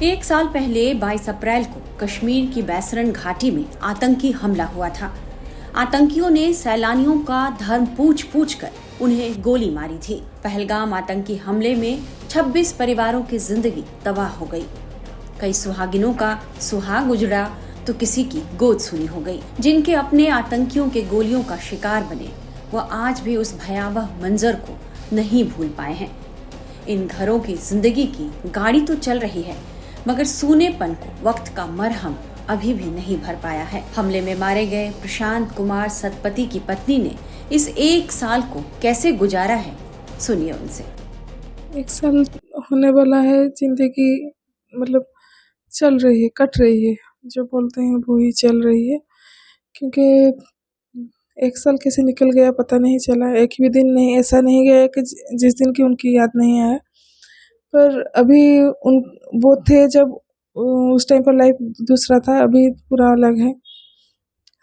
एक साल पहले 22 अप्रैल को कश्मीर की बैसरन घाटी में आतंकी हमला हुआ था। आतंकियों ने सैलानियों का धर्म पूछ कर उन्हें गोली मारी थी। पहलगाम आतंकी हमले में 26 परिवारों की जिंदगी तबाह हो गई। कई सुहागिनों का सुहाग उजड़ा तो किसी की गोद सुनी हो गई। जिनके अपने आतंकियों के गोलियों का शिकार बने, वो आज भी उस भयावह मंजर को नहीं भूल पाए हैं। इन घरों की जिंदगी की गाड़ी तो चल रही है, मगर सूनेपन को वक्त का मरहम अभी भी नहीं भर पाया है। हमले में मारे गए प्रशांत कुमार सतपथी की पत्नी ने इस एक साल को कैसे गुजारा है, सुनिए उनसे। एक साल होने वाला है, जिंदगी मतलब चल रही है, कट रही है, जो बोलते हैं वो ही चल रही है। क्योंकि एक साल कैसे निकल गया पता नहीं चला। एक भी दिन नहीं ऐसा नहीं गया कि जिस दिन की उनकी याद नहीं आया। पर अभी उन वो थे जब उस टाइम पर लाइफ दूसरा था, अभी पूरा अलग है।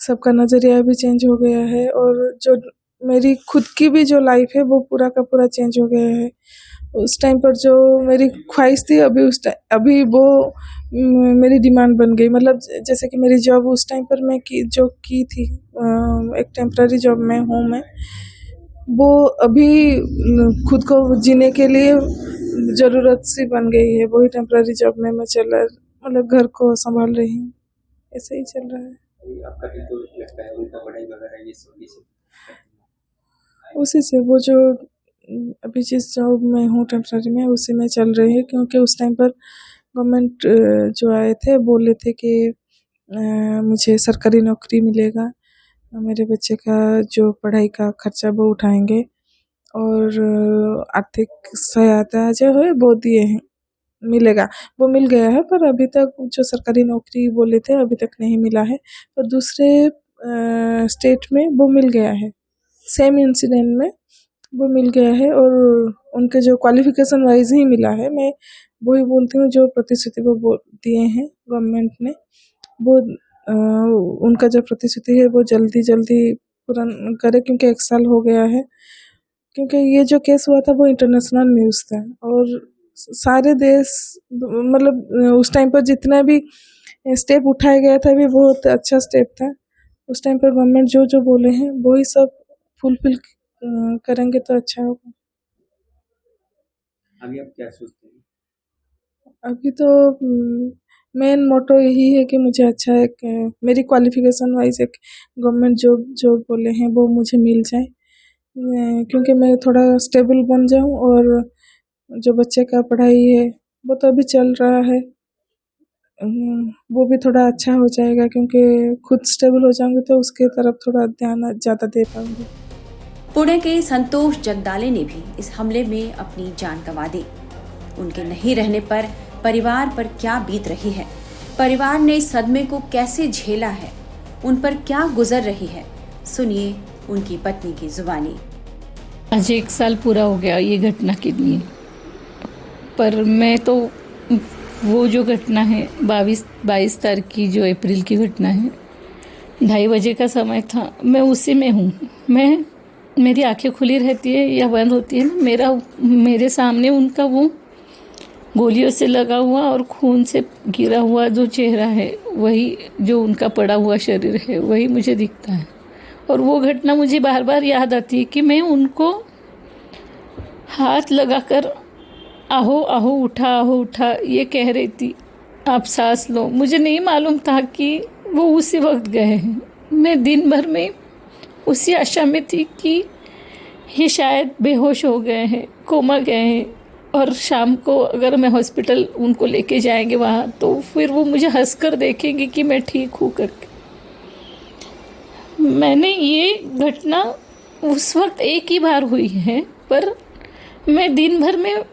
सबका नज़रिया भी चेंज हो गया है और जो मेरी खुद की भी जो लाइफ है वो पूरा का पूरा चेंज हो गया है। उस टाइम पर जो मेरी ख्वाहिश थी, अभी वो मेरी डिमांड बन गई। मतलब जैसे कि मेरी जॉब उस टाइम पर मैं की थी, एक टेम्पररी जॉब में हूँ मैं, वो अभी खुद को जीने के लिए ज़रूरत सी बन गई है। वही टेम्पररी जॉब में मैं मतलब घर को संभाल रही हूँ। ऐसे ही चल रहा है। आपका दिल तो लगता है उनका पढ़ाई वगैरह ये सब उसी से वो जो अभी जिस जॉब में हूँ टेम्पररी में, उसी में चल रही है। क्योंकि उस टाइम पर गवर्नमेंट जो आए थे बोले थे कि मुझे सरकारी नौकरी मिलेगा, मेरे बच्चे का जो पढ़ाई का खर्चा वो उठाएंगे और आर्थिक सहायता जो है वो दिए हैं, मिलेगा, वो मिल गया है। पर अभी तक जो सरकारी नौकरी बोले थे अभी तक नहीं मिला है। पर दूसरे स्टेट में वो मिल गया है, सेम इंसिडेंट में वो मिल गया है और उनके जो क्वालिफिकेशन वाइज ही मिला है। मैं वही बोलती हूँ, जो प्रतिश्रुति वो दिए हैं गवर्नमेंट ने, वो उनका जो प्रतिश्रुति है वो जल्दी पूरा करे। क्योंकि एक साल हो गया है। क्योंकि ये जो केस हुआ था वो इंटरनेशनल न्यूज़ था और सारे देश, मतलब उस टाइम पर जितना भी स्टेप उठाया गया था भी बहुत अच्छा स्टेप था। उस टाइम पर गवर्नमेंट जो बोले हैं वही सब फुलफिल करेंगे तो अच्छा होगा। अभी आप क्या सोचते हैं? अभी तो मेन मोटो यही है कि मुझे अच्छा एक मेरी क्वालिफिकेशन वाइज एक गवर्नमेंट जॉब जो बोले हैं वो मुझे मिल जाए। क्योंकि मैं थोड़ा स्टेबल बन जाऊं और जो बच्चे का पढ़ाई है वो तो अभी चल रहा है, वो भी थोड़ा अच्छा हो जाएगा। क्योंकि खुद स्टेबल हो जाऊंगी तो उसके तरफ थोड़ा ध्यान ज़्यादा दे पाऊंगी। पुणे के संतोष जगदाले ने भी इस हमले में अपनी जान गंवा दी। उनके नहीं रहने पर परिवार पर क्या बीत रही है, परिवार ने इस सदमे को कैसे झेला है, उन पर क्या गुजर रही है, सुनिए उनकी पत्नी की जुबानी। आज एक साल पूरा हो गया ये घटना के लिए। पर मैं तो वो जो घटना है 22 तारीख की, जो अप्रैल की घटना है, 2:30 बजे का समय था, मैं उसी में हूँ। मेरी आंखें खुली रहती है या बंद होती है, मेरे सामने उनका वो गोलियों से लगा हुआ और खून से गिरा हुआ जो चेहरा है, वही जो उनका पड़ा हुआ शरीर है, वही मुझे दिखता है। और वो घटना मुझे बार बार याद आती है कि मैं उनको हाथ लगाकर आहो आहो उठा ये कह रही थी, आप सांस लो। मुझे नहीं मालूम था कि वो उसी वक्त गए हैं। मैं दिन भर में उसी आशा में थी कि ये शायद बेहोश हो गए हैं, कोमा गए हैं, और शाम को अगर मैं हॉस्पिटल उनको लेके जाएंगे वहाँ, तो फिर वो मुझे हंसकर देखेंगे कि मैं ठीक हूँ करके। मैंने ये घटना उस वक्त एक ही बार हुई है, पर मैं दिन भर में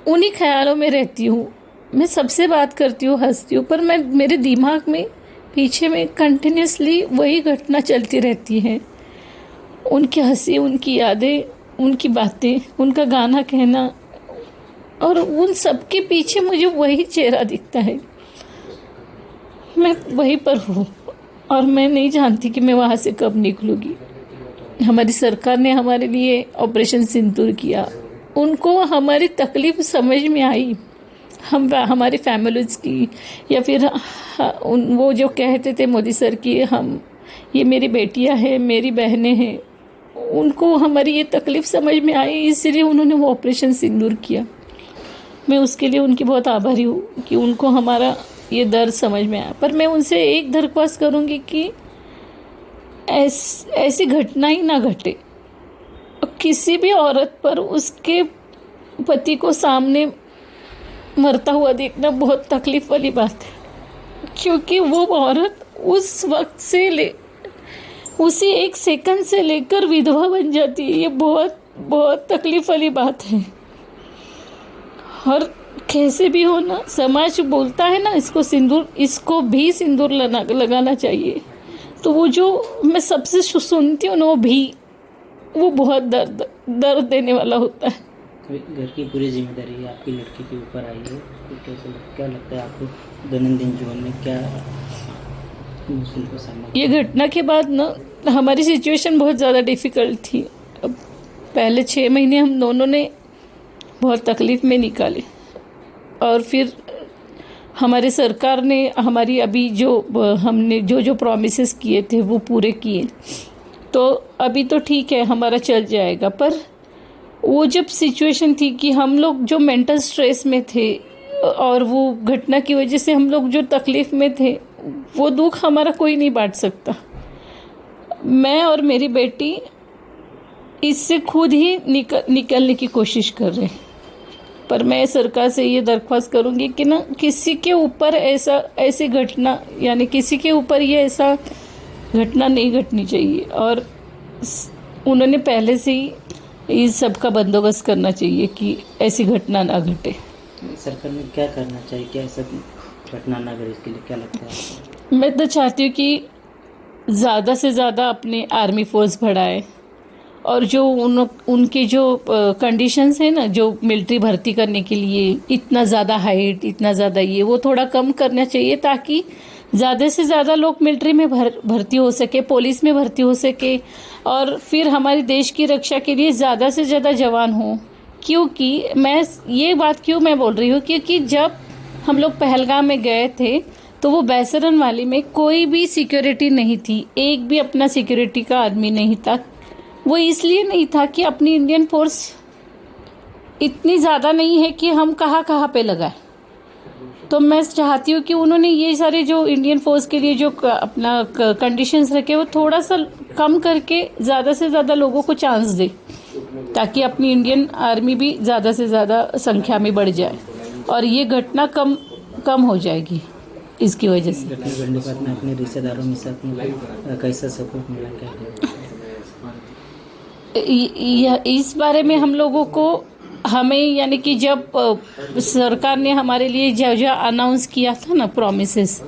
उन्हीं ख्यालों में रहती हूँ। मैं सबसे बात करती हूँ, हंसती हूँ, पर मेरे दिमाग में पीछे में कंटिन्यूसली वही घटना चलती रहती है। उनकी हंसी, उनकी यादें, उनकी बातें, उनका गाना कहना, और उन सब के पीछे मुझे वही चेहरा दिखता है। मैं वहीं पर हूँ और मैं नहीं जानती कि मैं वहाँ से कब निकलूँगी। हमारी सरकार ने हमारे लिए ऑपरेशन सिंदूर किया, उनको हमारी तकलीफ समझ में आई, हम हमारी फैमिलीज़ की, या फिर वो जो कहते थे मोदी सर कि हम, ये मेरी बेटियां हैं, मेरी बहनें हैं, उनको हमारी ये तकलीफ़ समझ में आई, इसलिए उन्होंने वो ऑपरेशन सिंदूर किया। मैं उसके लिए उनकी बहुत आभारी हूँ कि उनको हमारा ये दर्द समझ में आया। पर मैं उनसे एक दरख्वास्त करूँगी कि ऐसी घटना ही ना घटे। किसी भी औरत पर उसके पति को सामने मरता हुआ देखना बहुत तकलीफ वाली बात है, क्योंकि वो औरत उस वक्त से उसी एक सेकंड से लेकर विधवा बन जाती है। ये बहुत बहुत तकलीफ वाली बात है। और कैसे भी हो ना, समाज बोलता है ना इसको भी सिंदूर लगाना चाहिए। तो वो जो मैं सबसे सुनती हूँ ना, वो बहुत दर्द देने वाला होता है। घर की पूरी जिम्मेदारी आपकी लड़की के ऊपर आई है, तो क्या लगता है आपको दैनंदिन जीवन में क्या मुश्किल का सामना? ये घटना के बाद ना हमारी सिचुएशन बहुत ज़्यादा डिफ़िकल्ट थी। अब पहले 6 महीने हम दोनों ने बहुत तकलीफ़ में निकाले, और फिर हमारे सरकार ने हमारी अभी हमने जो प्रॉमिसेस किए थे वो पूरे किए, तो अभी तो ठीक है, हमारा चल जाएगा। पर वो जब सिचुएशन थी कि हम लोग जो मेंटल स्ट्रेस में थे, और वो घटना की वजह से हम लोग जो तकलीफ़ में थे, वो दुख हमारा कोई नहीं बांट सकता। मैं और मेरी बेटी इससे खुद ही निकलने की कोशिश कर रहे हैं। पर मैं सरकार से ये दरख्वास्त करूँगी कि ना, किसी के ऊपर ऐसी घटना, यानी किसी के ऊपर ये ऐसा घटना नहीं घटनी चाहिए, और उन्होंने पहले से ही इस सब का बंदोबस्त करना चाहिए कि ऐसी घटना ना घटे। सरकार में क्या करना चाहिए, क्या ऐसा घटना ना घटे, इसके लिए क्या लगता है आपको? मैं तो चाहती हूँ कि ज़्यादा से ज़्यादा अपने आर्मी फोर्स बढ़ाए, और जो उनके जो कंडीशंस हैं ना, जो मिलिट्री भर्ती करने के लिए इतना ज़्यादा हाइट, इतना ज़्यादा वो थोड़ा कम करना चाहिए, ताकि ज़्यादा से ज़्यादा लोग मिलिट्री में भर्ती हो सके, पुलिस में भर्ती हो सके, और फिर हमारे देश की रक्षा के लिए ज़्यादा से ज़्यादा जवान हों। क्योंकि मैं ये बात क्यों मैं बोल रही हूँ, क्योंकि जब हम लोग पहलगाम में गए थे तो वो बैसरन वाली में कोई भी सिक्योरिटी नहीं थी, एक भी अपना सिक्योरिटी का आदमी नहीं था। वो इसलिए नहीं था कि अपनी इंडियन फोर्स इतनी ज़्यादा नहीं है कि हम कहाँ पे लगाए। तो मैं चाहती हूँ कि उन्होंने ये सारे जो इंडियन फोर्स के लिए जो अपना कंडीशंस रखे, वो थोड़ा सा कम करके ज़्यादा से ज़्यादा लोगों को चांस दे, ताकि अपनी इंडियन आर्मी भी ज़्यादा से ज़्यादा संख्या में बढ़ जाए, और ये घटना कम हो जाएगी इसकी वजह से। अपने रिश्तेदारों में से कैसा सपोर्ट मिला, क्या इस बारे में हम लोगों को हमें, यानी कि जब सरकार ने हमारे लिए जो अनाउंस किया था ना प्रॉमिसेस,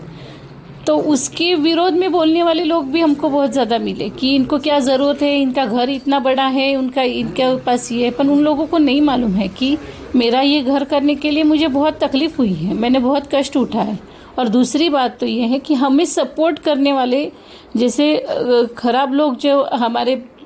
तो उसके विरोध में बोलने वाले लोग भी हमको बहुत ज़्यादा मिले कि इनको क्या ज़रूरत है, इनका घर इतना बड़ा है, इनके पास ये है। पर उन लोगों को नहीं मालूम है कि मेरा ये घर करने के लिए मुझे बहुत तकलीफ़ हुई है, मैंने बहुत कष्ट उठाए। और दूसरी बात तो ये है कि हमें सपोर्ट करने वाले, जैसे खराब लोग जो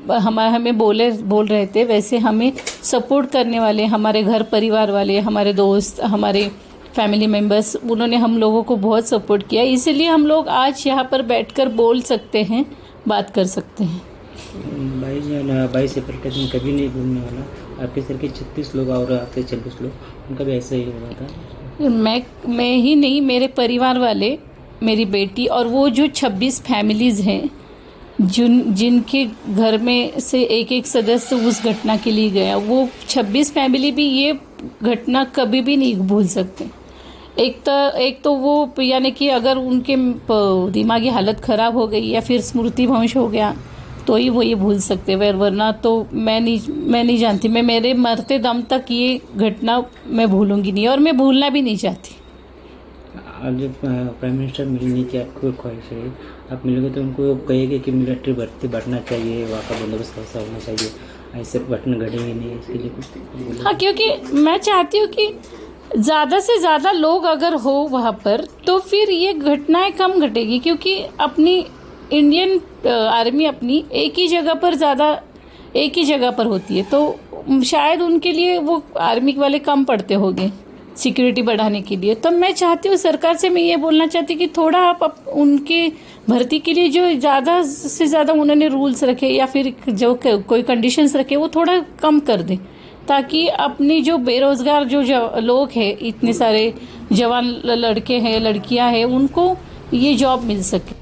हमें बोल रहे थे, वैसे हमें सपोर्ट करने वाले हमारे घर परिवार वाले, हमारे दोस्त, हमारे फैमिली मेम्बर्स, उन्होंने हम लोगों को बहुत सपोर्ट किया। इसीलिए हम लोग आज यहाँ पर बैठकर बोल सकते हैं, बात कर सकते हैं। 22 अप्रैल का दिन कभी नहीं भूलने वाला। आपके सर के 36 लोग और आपके 26 लोग, उनका भी ऐसा ही हुआ था। मैं ही नहीं, मेरे परिवार वाले, मेरी बेटी, और वो जो 26 फैमिलीज़ हैं जिनके घर में से एक सदस्य उस घटना के लिए गया, वो 26 फैमिली भी ये घटना कभी भी नहीं भूल सकते। एक तो वो, यानी कि अगर उनके दिमागी हालत ख़राब हो गई या फिर स्मृति भ्रंश हो गया तो ही वो ये भूल सकते, वरना तो मैं नहीं जानती। मैं मेरे मरते दम तक ये घटना मैं भूलूंगी नहीं, और मैं भूलना भी नहीं चाहती। आज प्राइम मिनिस्टर मिलने की आपको ख्वाहिश है, आप मिलोगे तो उनको कहेंगे कि मिलिट्री भर्ती बढ़ना चाहिए, वहाँ का बंदोबस्त कैसा होना चाहिए, ऐसे घटना घटेंगे नहीं, इसके लिए कुछ? हाँ, क्योंकि मैं चाहती हूँ कि ज़्यादा से ज़्यादा लोग अगर हो वहाँ पर, तो फिर ये घटनाएं कम घटेगी। क्योंकि अपनी इंडियन आर्मी अपनी एक ही जगह पर होती है, तो शायद उनके लिए वो आर्मी वाले कम पड़ते होंगे। सिक्योरिटी बढ़ाने के लिए। तो मैं चाहती हूँ सरकार से, मैं ये बोलना चाहती कि थोड़ा आप उनके भर्ती के लिए जो ज़्यादा से ज़्यादा उन्होंने रूल्स रखे या फिर जो कोई कंडीशंस रखे वो थोड़ा कम कर दें, ताकि अपनी जो बेरोज़गार जो लोग हैं, इतने सारे जवान लड़के हैं लड़कियां हैं, उनको ये जॉब मिल सके।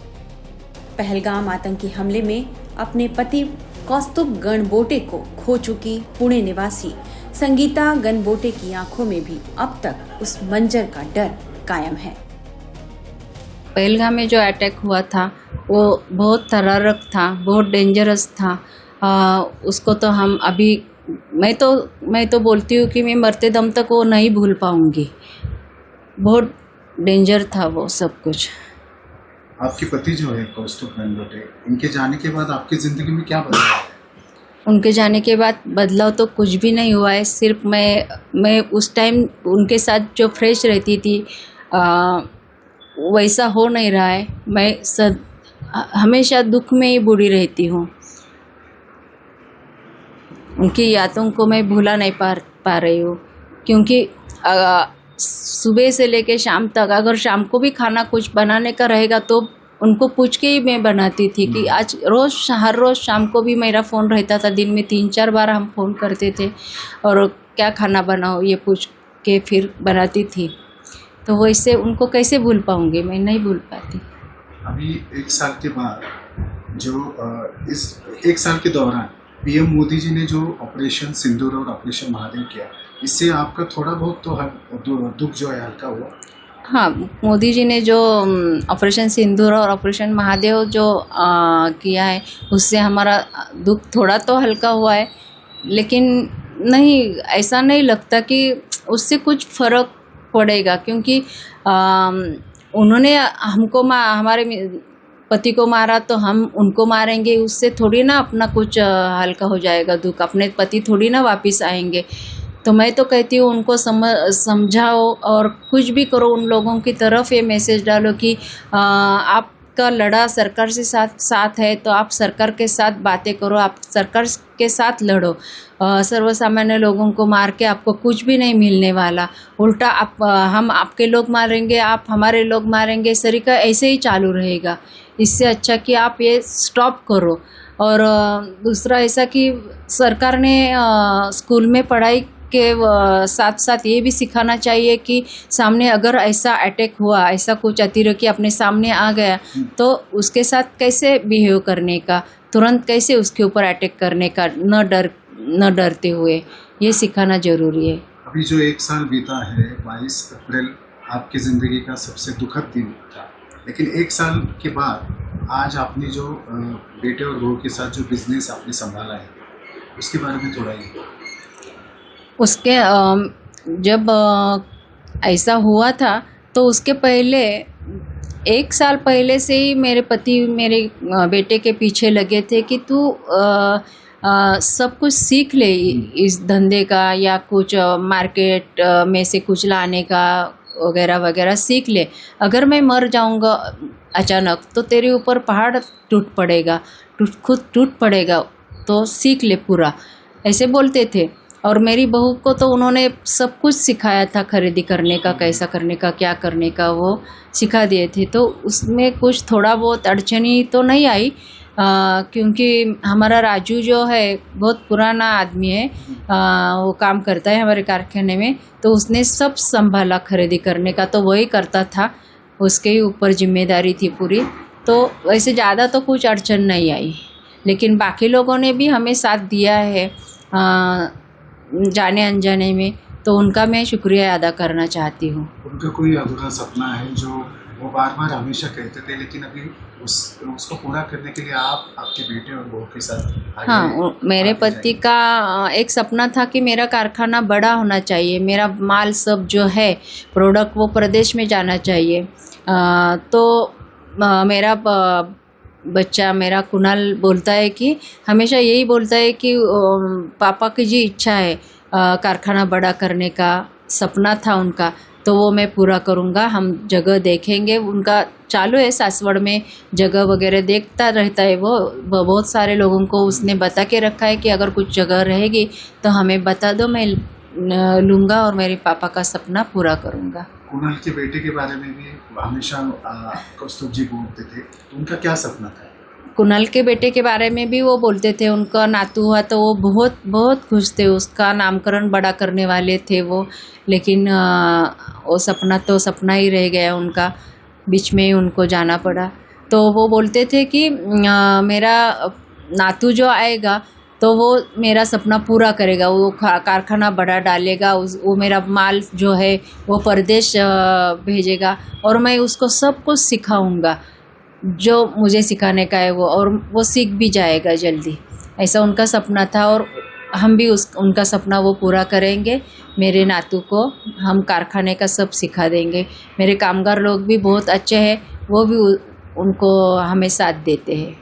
पहलगाम आतंकी हमले में अपने पति कौस्तुभ गणबोटे को खो चुकी पुणे निवासी संगीता गणबोटे की आंखों में भी अब तक उस मंजर का डर कायम है। पहलगाम में जो अटैक हुआ था वो बहुत थरारक था, बहुत डेंजरस था। उसको तो हम अभी मैं तो बोलती हूँ कि मैं मरते दम तक वो नहीं भूल पाऊंगी। बहुत डेंजर था वो सब कुछ। आपके पति जो है कौस्तुभ गणबोटे, इनके जाने के बाद आपकी ज़िंदगी में क्या बदलाव है? उनके जाने के बाद बदलाव तो कुछ भी नहीं हुआ है। सिर्फ मैं उस टाइम उनके साथ जो फ्रेश रहती थी वैसा हो नहीं रहा है। मैं हमेशा दुख में ही बुड़ी रहती हूँ। उनकी यादों को मैं भूला नहीं पा रही हूँ, क्योंकि सुबह से लेके शाम तक अगर शाम को भी खाना कुछ बनाने का रहेगा तो उनको पूछ के ही मैं बनाती थी कि आज हर रोज़ शाम को भी मेरा फ़ोन रहता था। दिन में 3-4 बार हम फ़ोन करते थे और क्या खाना बनाओ ये पूछ के फिर बनाती थी। तो वैसे उनको कैसे भूल पाऊँगी, मैं नहीं भूल पाती। अभी 1 साल के बाद जो इस 1 साल के दौरान पीएम मोदी जी ने जो ऑपरेशन सिंदूर और ऑपरेशन महादेव किया, इससे आपका थोड़ा बहुत तो दुख जो है हल्का हुआ? हाँ, मोदी जी ने जो ऑपरेशन सिंदूर और ऑपरेशन महादेव जो किया है उससे हमारा दुख थोड़ा तो हल्का हुआ है, लेकिन नहीं ऐसा नहीं लगता कि उससे कुछ फ़र्क पड़ेगा, क्योंकि उन्होंने हमको हमारे पति को मारा तो हम उनको मारेंगे, उससे थोड़ी ना अपना कुछ हल्का हो जाएगा दुख। अपने पति थोड़ी ना वापस आएंगे। तो मैं तो कहती हूँ उनको समझाओ और कुछ भी करो, उन लोगों की तरफ ये मैसेज डालो कि आपका लड़ा सरकार से साथ है तो आप सरकार के साथ बातें करो, आप सरकार के साथ लड़ो। सर्वसामान्य लोगों को मार के आपको कुछ भी नहीं मिलने वाला, उल्टा हम आपके लोग मारेंगे, आप हमारे लोग मारेंगे, तरीका ऐसे ही चालू रहेगा। इससे अच्छा कि आप ये स्टॉप करो। और दूसरा ऐसा कि सरकार ने स्कूल में पढ़ाई के साथ साथ ये भी सिखाना चाहिए कि सामने अगर ऐसा अटैक हुआ, ऐसा कुछ अतिरेकी अपने सामने आ गया तो उसके साथ कैसे बिहेव करने का, तुरंत कैसे उसके ऊपर अटैक करने का, न डरते हुए, ये सिखाना ज़रूरी है। अभी जो 1 साल बीता है, 22 अप्रैल आपकी ज़िंदगी का सबसे दुखद दिन था, लेकिन 1 साल के बाद आज आपने जो बेटे और बहू के साथ जो बिजनेस आपने संभाला है उसके बारे में थोड़ा ही। उसके जब ऐसा हुआ था तो उसके पहले 1 साल पहले से ही मेरे पति मेरे बेटे के पीछे लगे थे कि तू सब कुछ सीख ले इस धंधे का, या कुछ मार्केट में से कुछ लाने का वगैरह वगैरह सीख ले। अगर मैं मर जाऊंगा अचानक तो तेरे ऊपर पहाड़ खुद टूट पड़ेगा, तो सीख ले पूरा, ऐसे बोलते थे। और मेरी बहू को तो उन्होंने सब कुछ सिखाया था, खरीदी करने का, कैसा करने का, क्या करने का, वो सिखा दिए थे। तो उसमें कुछ थोड़ा बहुत अड़चनी तो नहीं आई, क्योंकि हमारा राजू जो है बहुत पुराना आदमी है, वो काम करता है हमारे कारखाने में, तो उसने सब संभाला खरीदी करने का, तो वही करता था, उसके ही ऊपर जिम्मेदारी थी पूरी। तो वैसे ज़्यादा तो कुछ अड़चन नहीं आई, लेकिन बाकी लोगों ने भी हमें साथ दिया है जाने अनजाने में, तो उनका मैं शुक्रिया अदा करना चाहती हूँ। उनका कोई अधूरा सपना है जो वो बार बार हमेशा कहते थे, लेकिन अभी उसको पूरा करने के लिए आप आपके बेटे और बहू के साथ हाँ, मेरे पति का एक सपना था कि मेरा कारखाना बड़ा होना चाहिए, मेरा माल सब जो है प्रोडक्ट वो प्रदेश में जाना चाहिए। तो मेरा बच्चा मेरा कुणाल बोलता है कि हमेशा यही बोलता है कि पापा की जी इच्छा है कारखाना बड़ा करने का, सपना था उनका, तो वो मैं पूरा करूँगा। हम जगह देखेंगे, उनका चालू है सासवड़ में जगह वगैरह देखता रहता है। वो बहुत सारे लोगों को उसने बता के रखा है कि अगर कुछ जगह रहेगी तो हमें बता दो, मैं लूँगा और मेरे पापा का सपना पूरा करूँगा। कुणाल के बेटे के बारे में भी हमेशा कौस्तुभ जी बोलते थे, तो उनका क्या सपना था? कुणाल के बेटे के बारे में भी वो बोलते थे, उनका नातू हुआ तो वो बहुत बहुत खुश थे, उसका नामकरण बड़ा करने वाले थे वो, लेकिन वो सपना तो सपना ही रह गया उनका, बीच में ही उनको जाना पड़ा। तो वो बोलते थे कि मेरा नातू जो आएगा तो वो मेरा सपना पूरा करेगा, वो कारखाना बड़ा डालेगा, वो मेरा माल जो है वो परदेश भेजेगा और मैं उसको सब कुछ सिखाऊंगा जो मुझे सिखाने का है वो, और वो सीख भी जाएगा जल्दी। ऐसा उनका सपना था और हम भी उनका सपना वो पूरा करेंगे। मेरे नातू को हम कारखाने का सब सिखा देंगे। मेरे कामगार लोग भी बहुत अच्छे हैं, वो भी उनको हमें साथ देते हैं।